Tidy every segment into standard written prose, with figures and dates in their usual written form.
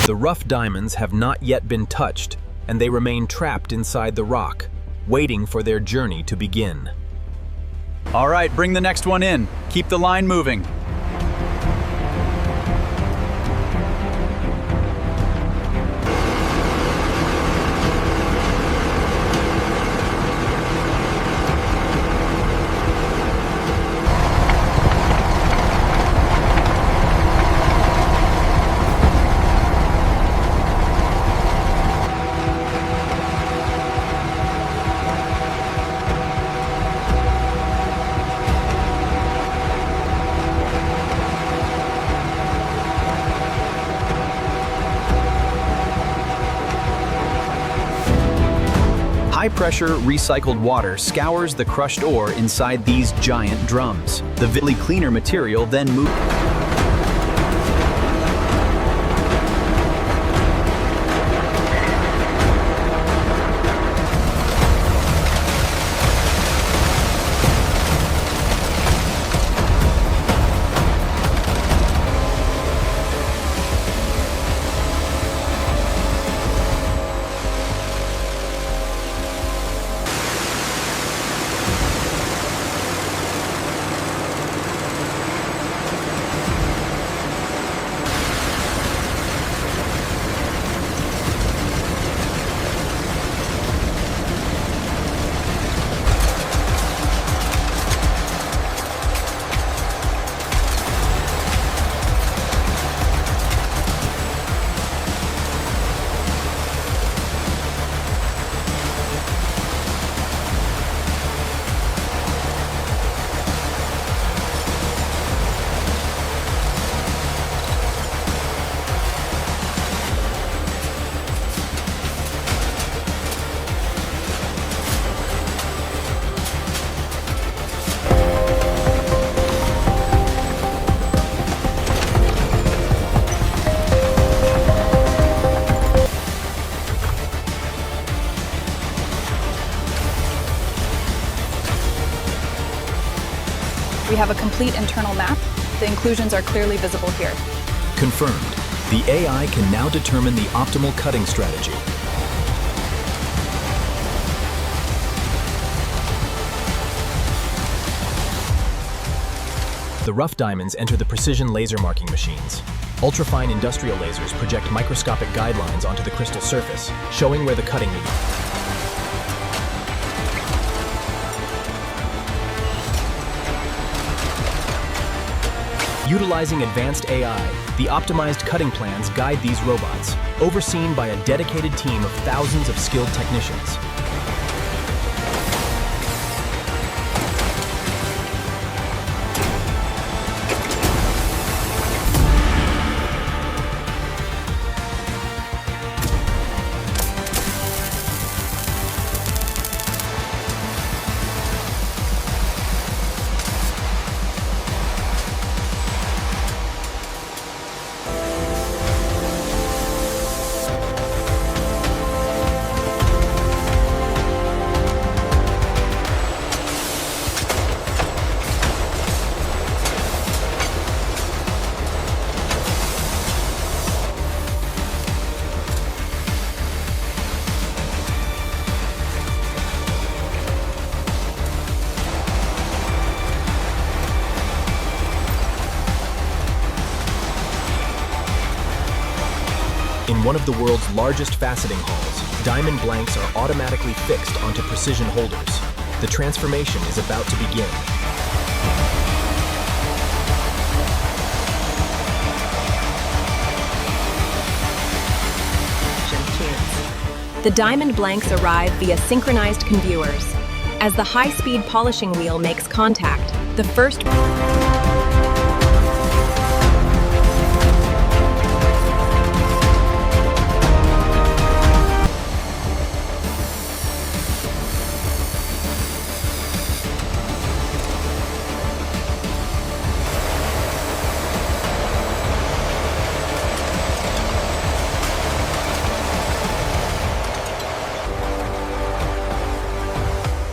The rough diamonds have not yet been touched, and they remain trapped inside the rock, waiting for their journey to begin. All right, bring the next one in. Keep the line moving. High-pressure recycled water scours the crushed ore inside these giant drums. The visibly cleaner material then moves. We have a complete internal map. The inclusions are clearly visible here. Confirmed. The AI can now determine the optimal cutting strategy. The rough diamonds enter the precision laser marking machines. Ultrafine industrial lasers project microscopic guidelines onto the crystal surface, showing where the cutting will be. Utilizing advanced AI, the optimized cutting plans guide these robots, overseen by a dedicated team of thousands of skilled technicians. In one of the world's largest faceting halls, diamond blanks are automatically fixed onto precision holders. The transformation is about to begin. The diamond blanks arrive via synchronized conveyors. As the high-speed polishing wheel makes contact, the first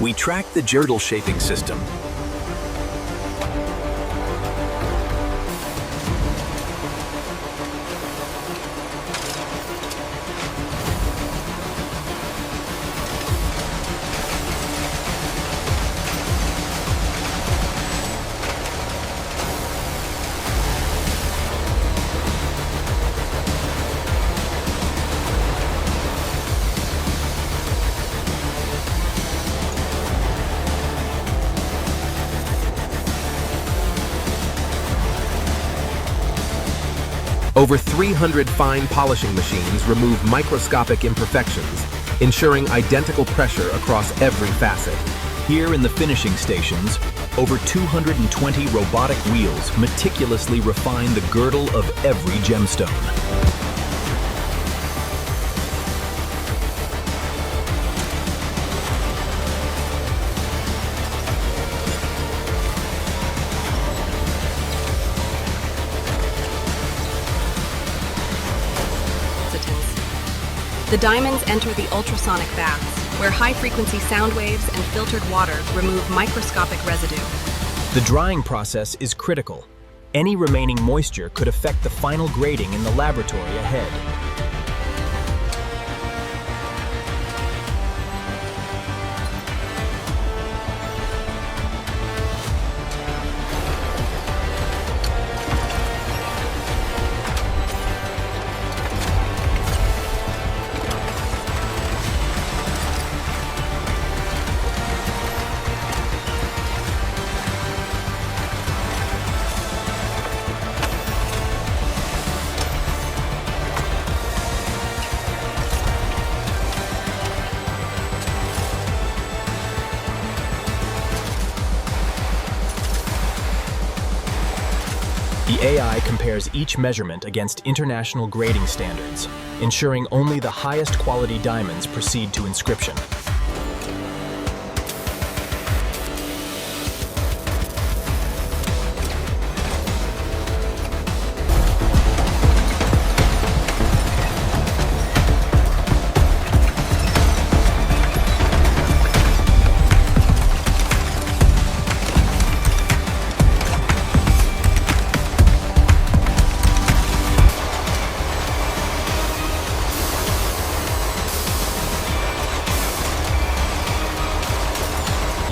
We track the girdle shaping system. Over 300 fine polishing machines remove microscopic imperfections, ensuring identical pressure across every facet. Here in the finishing stations, over 220 robotic wheels meticulously refine the girdle of every gemstone. The diamonds enter the ultrasonic baths, where high-frequency sound waves and filtered water remove microscopic residue. The drying process is critical. Any remaining moisture could affect the final grading in the laboratory ahead. The AI compares each measurement against international grading standards, ensuring only the highest quality diamonds proceed to inscription.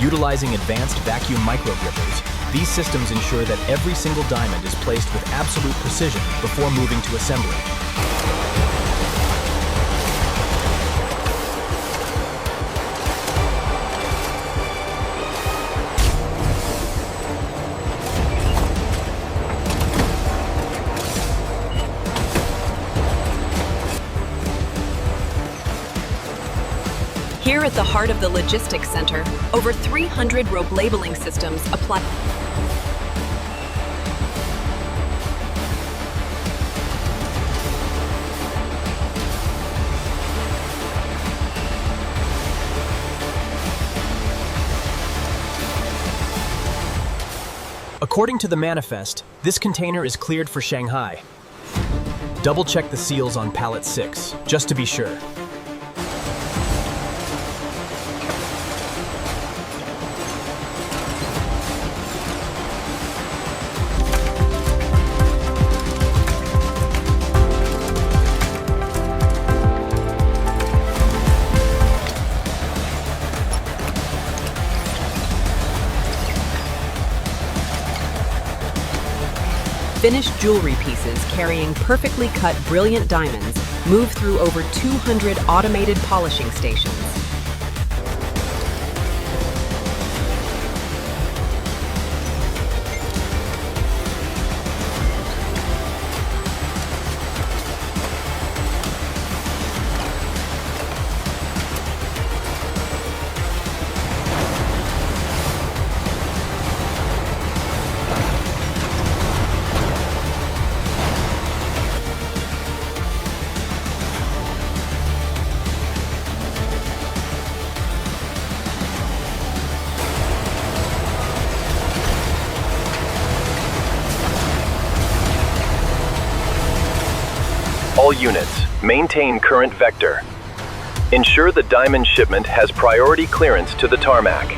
Utilizing advanced vacuum microgrippers, these systems ensure that every single diamond is placed with absolute precision before moving to assembly. Here at the heart of the logistics center, over 300 rope labeling systems apply. According to the manifest, this container is cleared for Shanghai. Double-check the seals on pallet 6, just to be sure. Finished jewelry pieces carrying perfectly cut brilliant diamonds move through over 200 automated polishing stations. All units, maintain current vector. Ensure the diamond shipment has priority clearance to the tarmac.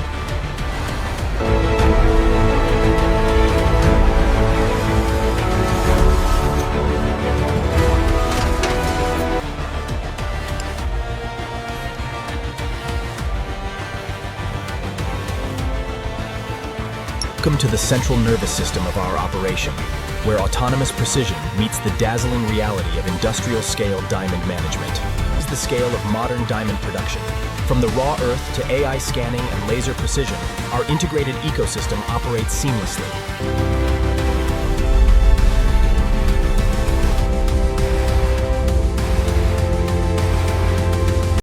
Welcome to the central nervous system of our operation, where autonomous precision meets the dazzling reality of industrial-scale diamond management. This is the scale of modern diamond production. From the raw earth to AI scanning and laser precision, our integrated ecosystem operates seamlessly.